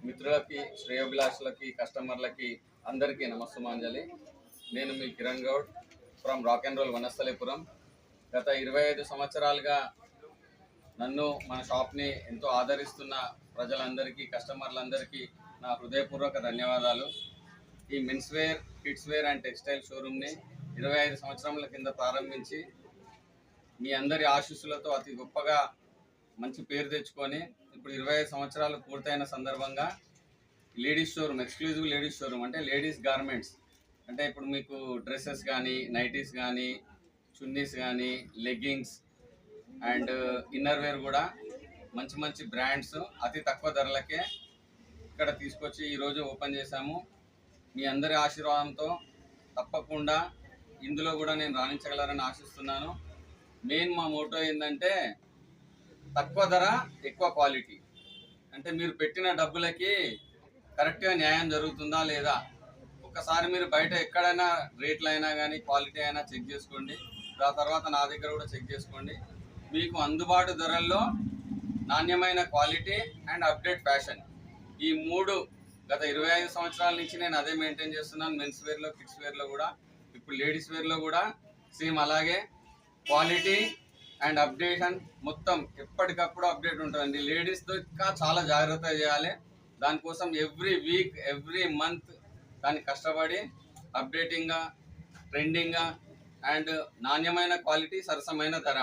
మిత్రులకి, శ్రేయోభిలాషులకి, కస్టమర్లకి అందరికీ నమస్సుమాంజలి. నేను మీ Kiran Goud from rock and roll Vanasthalipuram. గత 25 సంవత్సరాలుగా నన్ను మన షాప్ని ఎంతో ఆదరిస్తున్న ప్రజలందరికీ, కస్టమర్లందరికీ నా హృదయపూర్వక ధన్యవాదాలు. ఈ men's wear, kids wear and textile షోరూమ్ని 25 సంవత్సరాల కింద ప్రారంభించి మీ అందరి ఆశీస్సులతో అతి గొప్పగా మంచి పేరు తెచ్చుకొని ఇప్పుడు 25 సంవత్సరాలు పూర్తయిన సందర్భంగా ladies showroom, exclusive ladies showroom అంటే లేడీస్ గార్మెంట్స్ అంటే ఇప్పుడు మీకు డ్రెస్సెస్ కానీ, నైటీస్ కానీ, చున్నీస్ కానీ, లెగ్గింగ్స్ అండ్ ఇన్నర్ వేర్ కూడా మంచి మంచి బ్రాండ్స్ అతి తక్కువ ధరలకే ఇక్కడ తీసుకొచ్చి ఈరోజు ఓపెన్ చేశాము. మీ అందరి ఆశీర్వాదంతో తప్పకుండా ఇందులో కూడా నేను రాణించగలరని ఆశిస్తున్నాను. మెయిన్ మా మోటో ఏంటంటే తక్కువ ధర, ఎక్కువ క్వాలిటీ. అంటే మీరు పెట్టిన డబ్బులకి కరెక్ట్గా న్యాయం జరుగుతుందా లేదా ఒక్కసారి మీరు బయట ఎక్కడైనా రేట్లు అయినా కానీ, క్వాలిటీ అయినా చెక్ చేసుకోండి. ఆ తర్వాత నా దగ్గర కూడా చెక్ చేసుకోండి. మీకు అందుబాటు ధరల్లో నాణ్యమైన క్వాలిటీ అండ్ అప్డేట్ ఫ్యాషన్, ఈ మూడు గత 25 సంవత్సరాల నుంచి నేను అదే మెయింటైన్ చేస్తున్నాను. మెన్స్ వేర్లో, కిడ్స్ వేర్లో కూడా, ఇప్పుడు లేడీస్ వేర్లో కూడా సేమ్ అలాగే క్వాలిటీ అండ్ అప్డేషన్ మొత్తం ఎప్పటికప్పుడు అప్డేట్ ఉంటుందండి. లేడీస్తో ఇంకా చాలా జాగ్రత్త చేయాలి. దానికోసం ఎవ్రీ వీక్, ఎవ్రీ మంత్ దాన్ని కష్టపడి అప్డేటింగ్గా, ట్రెండింగ్గా అండ్ నాణ్యమైన క్వాలిటీ, సరసమైన ధర